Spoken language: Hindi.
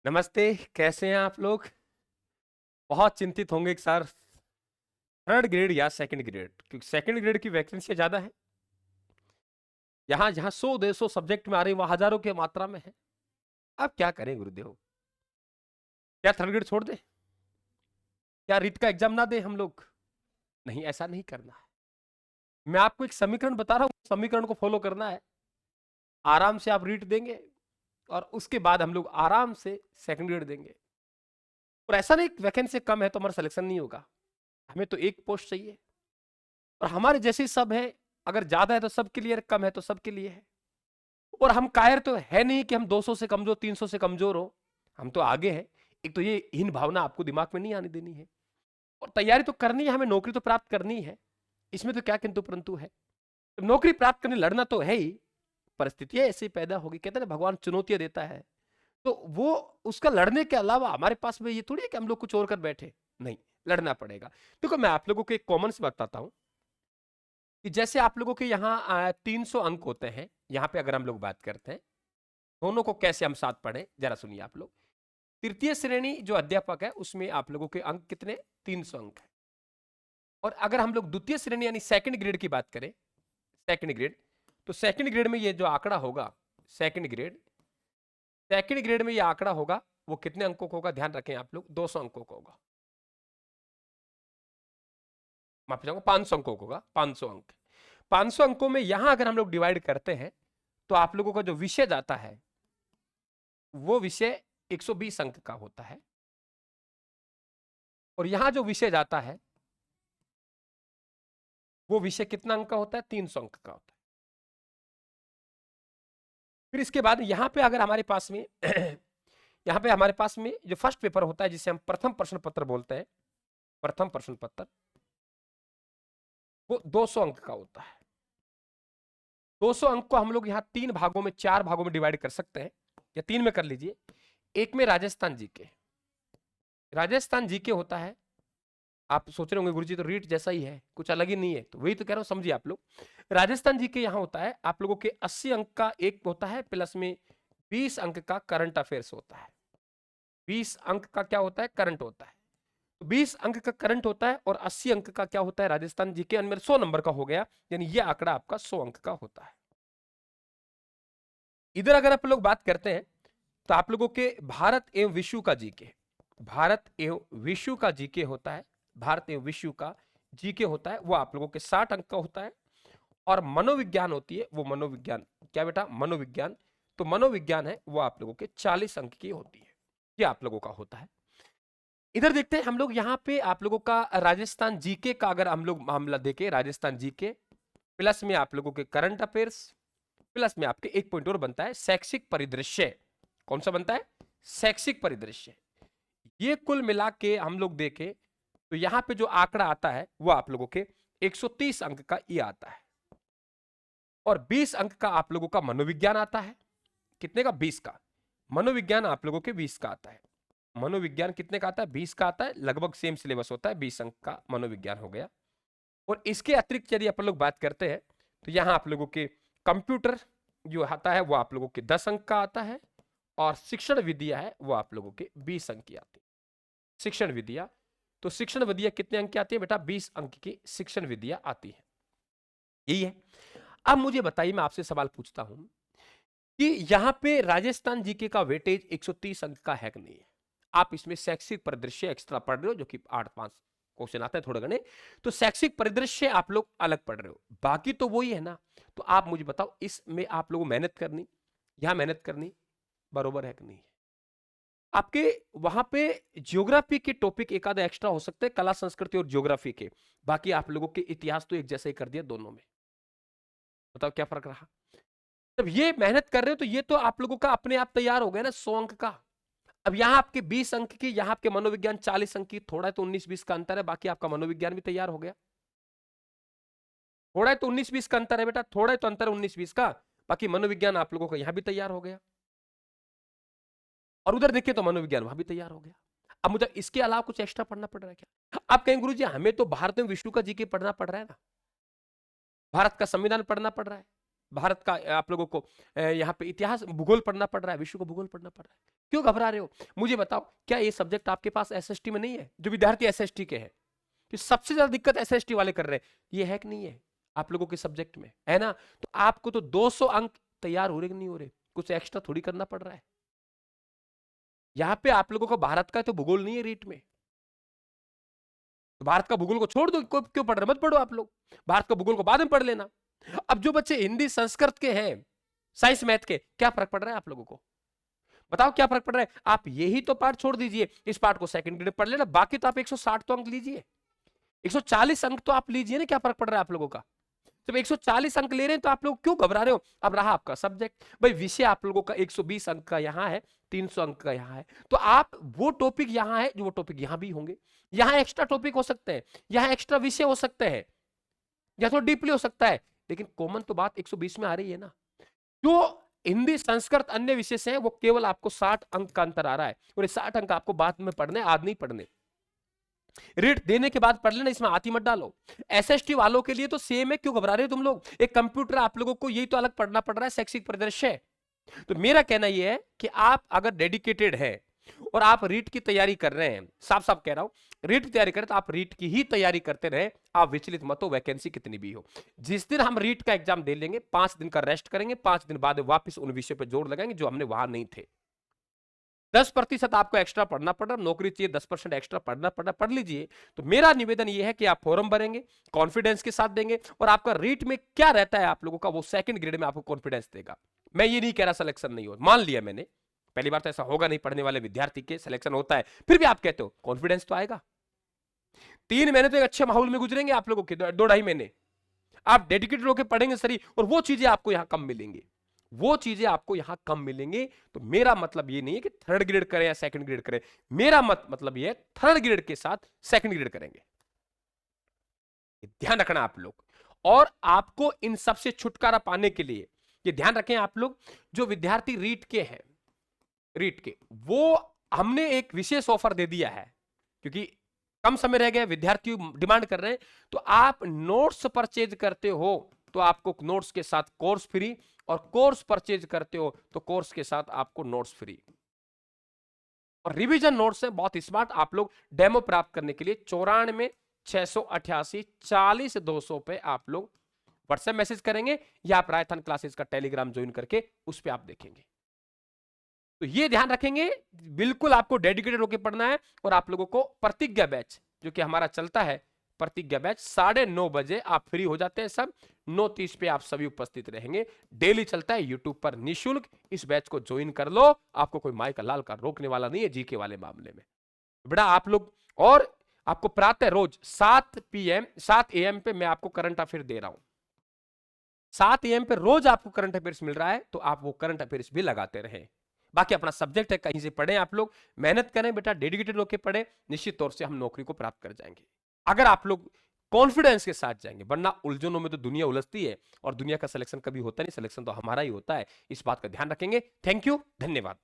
नमस्ते। कैसे हैं आप लोग? बहुत चिंतित होंगे कि सर थर्ड ग्रेड या सेकंड ग्रेड, क्योंकि सेकंड ग्रेड की वैकेंसी ज्यादा है। यहाँ जहाँ 100 150 सब्जेक्ट में आ रही, वहां हजारों की मात्रा में है। अब क्या करें गुरुदेव? क्या थर्ड ग्रेड छोड़ दें? क्या रीट का एग्जाम ना दें हम लोग? नहीं, ऐसा नहीं करना है। मैं आपको एक समीकरण बता रहा हूं, समीकरण को फॉलो करना है। आराम से आप रीट देंगे और उसके बाद हम लोग आराम से सेकंड ग्रेड देंगे। और ऐसा नहीं वैकेंसी कम है तो हमारा सिलेक्शन नहीं होगा। हमें तो एक पोस्ट चाहिए और हमारे जैसे सब है। अगर ज्यादा है तो सबके लिए, कम है तो सबके लिए है। और हम कायर तो है नहीं कि हम 200 से कमजोर, 300 से कमजोर हो। हम तो आगे हैं। एक तो ये हीन भावना आपको दिमाग में नहीं आने देनी है। और तैयारी तो करनी है, हमें नौकरी तो प्राप्त करनी है। इसमें तो क्या किंतु परंतु है। तो नौकरी प्राप्त करने लड़ना तो है ही। परिस्थितियां ऐसी पैदा होगी, कहते हैं ना भगवान चुनौतियां देता है। तो वो उसका लड़ने के अलावा हमारे पास में ये थोड़ी है कि हम लोग कुछ और कर बैठे। नहीं, लड़ना पड़ेगा। देखो मैं आप लोगों को एक कॉमन से बताता हूं कि जैसे आप लोगों के यहाँ 300 अंक होते हैं। यहाँ पे अगर हम लोग बात करते हैं दोनों को कैसे हम साथ पढ़े, जरा सुनिए आप लोग। तृतीय श्रेणी जो अध्यापक है उसमें आप लोगों के अंक कितने? 300 अंक है। और अगर हम लोग द्वितीय श्रेणी यानी सेकंड ग्रेड की बात करें, सेकंड ग्रेड, तो सेकंड ग्रेड में ये जो आंकड़ा होगा, सेकंड ग्रेड, सेकंड ग्रेड में ये आंकड़ा होगा, वो कितने अंकों का होगा? ध्यान रखें आप लोग, 200 अंकों का होगा। माफी चाहूंगा, 500 अंकों का होगा। 500 अंक, 500 अंकों में यहां अगर हम लोग डिवाइड करते हैं तो आप लोगों का जो विषय जाता है वो विषय 120 अंक का होता है। और यहां जो विषय जाता है वो विषय कितना अंक का होता है? 300 अंक का होता है। फिर इसके बाद यहां पे अगर हमारे पास में यहां पे हमारे पास में जो फर्स्ट पेपर होता है जिसे हम प्रथम प्रश्न पत्र बोलते हैं, प्रथम प्रश्न पत्र, वो 200 अंक का होता है। 200 अंक को हम लोग यहाँ तीन भागों में, चार भागों में डिवाइड कर सकते हैं, या तीन में कर लीजिए। एक में राजस्थान जीके, राजस्थान जीके होता है। आप सोच रहे होंगे गुरुजी तो रीट जैसा ही है, कुछ अलग ही नहीं है। तो वही तो कह रहा हूं, समझिए आप लोग। राजस्थान जीके यहाँ होता है आप लोगों के 80 अंक का एक होता है, प्लस में 20 अंक का करंट अफेयर्स होता है। 20 अंक का क्या होता है? करंट होता है। 20 अंक का करंट होता है और 80 अंक का क्या होता है? राजस्थान जीके। अंदर 100 नंबर का हो गया, यानी ये आंकड़ा आपका 100 अंक का होता है। इधर अगर आप लोग बात करते हैं तो आप लोगों के भारत एवं विश्व का जीके, भारत एवं विश्व का जीके होता है, भारत एवं विश्व का जीके होता है, वो आप लोगों के 60 अंक का होता है। और मनोविज्ञान होती है, वो मनोविज्ञान, क्या बेटा? मनोविज्ञान। तो मनोविज्ञान है वो आप लोगों के 40 अंक की होती है। ये आप लोगों का होता है। इधर देखते हैं हम लोग, यहाँ पे आप लोगों का राजस्थान जीके का अगर हम लोग मामला देखें, राजस्थान जीके प्लस में आप लोगों के करंट अफेयर्स, प्लस में आपके एक पॉइंट और बनता है शैक्षिक परिदृश्य। कौन सा बनता है? शैक्षिक परिदृश्य। ये कुल मिला के हम लोग देखें तो यहां पे जो आंकड़ा आता है वो आप लोगों के 130 अंक का ये आता है। और 20 अंक का आप लोगों का मनोविज्ञान आता है। कितने का? 20 का। मनोविज्ञान आप लोगों के 20 का आता है। मनोविज्ञान कितने का आता है? 20 का आता है। लगभग सेम सिलेबस होता है, 20 अंक का मनोविज्ञान हो गया। और इसके अतिरिक्त यदि अपन लोग बात करते हैं तो यहां आप लोगों के कंप्यूटर जो आता है वो आप लोगों के 10 अंक का आता है। और शिक्षण विद्या है वो आप लोगों के 20 अंक की आती है। शिक्षण विद्या, तो शिक्षण विद्या कितने अंक की आती है बेटा? 20 अंक की शिक्षण विद्या आती है। यही है। अब मुझे बताइए, मैं आपसे सवाल पूछता हूं कि यहां पे राजस्थान जीके का वेटेज 130 अंक का है कि नहीं है? आप इसमें शैक्षिक परिदृश्य एक्स्ट्रा पढ़ रहे हो, जो कि 8-5 क्वेश्चन आता है थोड़े घने। तो शैक्षिक परिदृश्य आप लोग अलग पढ़ रहे हो, बाकी तो वही है ना। तो आप मुझे बताओ, इसमें आप लोगों मेहनत करनी, यहां मेहनत करनी बरोबर है कि नहीं है? आपके वहां पे ज्योग्राफी के टॉपिक एक आधा एक्स्ट्रा हो सकते हैं, कला संस्कृति और ज्योग्राफी के। बाकी आप लोगों के इतिहास तो एक जैसा ही कर दिया दोनों में। बताओ क्या फर्क रहा? जब ये मेहनत कर रहे हो तो ये तो आप लोगों का अपने आप तैयार हो गया ना 100 अंक का। अब यहां आपके 20 अंक की, यहां आपके मनोविज्ञान 40 अंक की, थोड़ा है तो 19-20 का अंतर है, बाकी आपका मनोविज्ञान भी तैयार हो गया। थोड़ा है तो 19-20 का अंतर है बेटा, थोड़ा है तो अंतर 19-20 का, बाकी मनोविज्ञान आप लोगों का यहां भी तैयार हो गया। और उधर देखिए तो मनोविज्ञान वहां भी तैयार हो गया। अब मुझे इसके अलावा कुछ एक्स्ट्रा पढ़ना पड़ रहा है क्या? आप कहेंगे गुरुजी हमें तो भारत में विष्णु का जीके पढ़ना पड़ रहा है ना, भारत का संविधान पढ़ना पड़ रहा है। भारत का आप लोगों को यहाँ पे इतिहास भूगोल पढ़ना पड़ रहा है, विश्व को भूगोल पढ़ना पड़ रहा है, क्यों घबरा रहे हो? मुझे बताओ, क्या ये सब्जेक्ट आपके पास एसएसटी में नहीं है? जो विद्यार्थी एसएसटी के हैं, कि सबसे ज्यादा दिक्कत एसएसटी वाले कर रहे हैं, ये है कि नहीं है आप लोगों के सब्जेक्ट में, है ना? तो आपको तो 200 अंक तैयार हो रहे कि नहीं हो रहे, कुछ एक्स्ट्रा थोड़ी करना पड़ रहा है। यहां पे आप लोगों को भारत का तो भूगोल नहीं है रीट में, तो भारत का भूगोल को छोड़ दो, क्यों पढ़ रहे? मत पढ़ो आप लोग, भारत का भूगोल को बाद में पढ़ लेना। अब जो बच्चे हिंदी संस्कृत के हैं, साइंस मैथ के, क्या फर्क पड़ रहा है आप लोगों को? बताओ क्या फर्क पड़ रहा है? आप यही तो पार्ट छोड़ दीजिए, इस पार्ट को सेकंड ग्रेड पढ़ लेना, बाकी तो आप 160 तो अंक लीजिए, 140 अंक तो आप लीजिए ना, क्या फर्क पड़ रहा है आप लोगों का? जब 140 अंक ले रहे हैं तो आप लोग क्यों घबरा रहे हो? अब रहा आपका सब्जेक्ट, भाई विषय आप लोगों का 120 अंक का यहाँ है, 300 अंक का यहाँ है, तो आप वो टॉपिक यहाँ है जो वो टॉपिक यहाँ भी होंगे, यहाँ एक्स्ट्रा टॉपिक हो सकते हैं, यहाँ एक्स्ट्रा विषय हो सकते हैं, या तो डीपली हो सकता है, लेकिन कॉमन तो बात 120 में आ रही है ना। जो हिंदी संस्कृत अन्य विषय से है वो केवल आपको 60 अंक का अंतर आ रहा है, और 60 अंक आपको बाद में पढ़ने, आज नहीं पढ़ने, रीट देने के बाद पढ़ लेना, इसमें हाथी मत डालो। एसएसटी वालों के लिए तो सेम है, क्यों घबरा रहे हो तुम लोग? एक कंप्यूटर आप लोगों को यही तो अलग पढ़ना पड़ रहा है, शैक्षिक परिदृश्य। तो मेरा कहना यह है कि आप अगर डेडिकेटेड है और आप रीट की तैयारी कर रहे हैं, साफ साफ कह रहा हूं, रीट की तैयारी करें तो आप रीट की ही तैयारी करते रहे, आप विचलित मत हो, वैकेंसी कितनी भी हो। जिस दिन हम रीट का एग्जाम दे लेंगे, 5 दिन का रेस्ट करेंगे, 5 दिन बाद वापस उन विषयों पर जोर लगाएंगे जो हमने वहां नहीं थे। 10% आपको एक्स्ट्रा पढ़ना पड़ रहा, नौकरी चाहिए, 10% एक्स्ट्रा पढ़ना पड़, पढ़ लीजिए। तो मेरा निवेदन यह है कि आप फॉर्म भरेंगे, कॉन्फिडेंस के साथ देंगे, और आपका रीट में क्या रहता है आप लोगों का, वो सेकंड ग्रेड में आपको कॉन्फिडेंस देगा। मैं ये नहीं कह रहा सिलेक्शन नहीं हो, मान लिया मैंने, पहली बार तो ऐसा होगा नहीं, पढ़ने वाले विद्यार्थी के सिलेक्शन होता है, फिर भी आप कहते हो कॉन्फिडेंस तो आएगा। 3 महीने तो एक अच्छे माहौल में गुजरेंगे आप लोगों के, 2-2.5 महीने आप डेडिकेटेड होकर पढ़ेंगे सही, और वो चीजें आपको यहां कम मिलेंगी, वो चीजें आपको यहां कम मिलेंगी। तो मेरा मतलब ये नहीं है कि थर्ड ग्रेड करें या सेकंड ग्रेड करें, मेरा मतलब ये है थर्ड ग्रेड के साथ सेकंड ग्रेड करेंगे, ध्यान रखना आप लोग। और आपको इन सबसे छुटकारा पाने के लिए ये ध्यान रखें आप लोग, जो विद्यार्थी रीट के हैं, रीट के, वो हमने एक विशेष ऑफर दे दिया है, क्योंकि कम समय रह गया, विद्यार्थी डिमांड कर रहे हैं, तो आप नोट्स परचेज करते हो तो आपको नोट्स के साथ कोर्स फ्री, और कोर्स परचेज करते हो तो कोर्स के साथ आपको नोट्स फ्री। और रिवीजन नोट्स है बहुत स्मार्ट, आप लोग डेमो प्राप्त करने के लिए 94-688-40-200 पे आप लोग व्हाट्सएप मैसेज करेंगे, या आप रायथन क्लासेस का टेलीग्राम ज्वाइन करके उस पर आप देखेंगे। तो ये ध्यान रखेंगे, बिल्कुल आपको डेडिकेटेड होकर पढ़ना है। और आप लोगों को प्रतिज्ञा बैच जो कि हमारा चलता है, प्रतिज्ञा बैच 9:30 बजे आप फ्री हो जाते हैं सब, 9:30 पे आप सभी उपस्थित रहेंगे, डेली चलता है यूट्यूब पर निःशुल्क। इस बैच को ज्वाइन कर लो, आपको कोई माई का लाल का रोकने वाला नहीं है जीके वाले मामले में, बेटा आप लोग। और आपको प्रातः रोज 7 AM पे मैं आपको करंट अफेयर दे रहा हूं, 7 AM पे रोज आपको करंट अफेयर्स मिल रहा है, तो आप वो करंट अफेयर्स भी लगाते रहे। बाकी अपना सब्जेक्ट है, कहीं से पढ़े आप लोग, मेहनत करें बेटा, डेडिकेटेड होकर पढ़े, निश्चित तौर से हम नौकरी को प्राप्त कर जाएंगे, अगर आप लोग कॉन्फिडेंस के साथ जाएंगे। वरना उलझनों में तो दुनिया उलझती है, और दुनिया का सिलेक्शन कभी होता नहीं, सिलेक्शन तो हमारा ही होता है। इस बात का ध्यान रखेंगे। थैंक यू, धन्यवाद।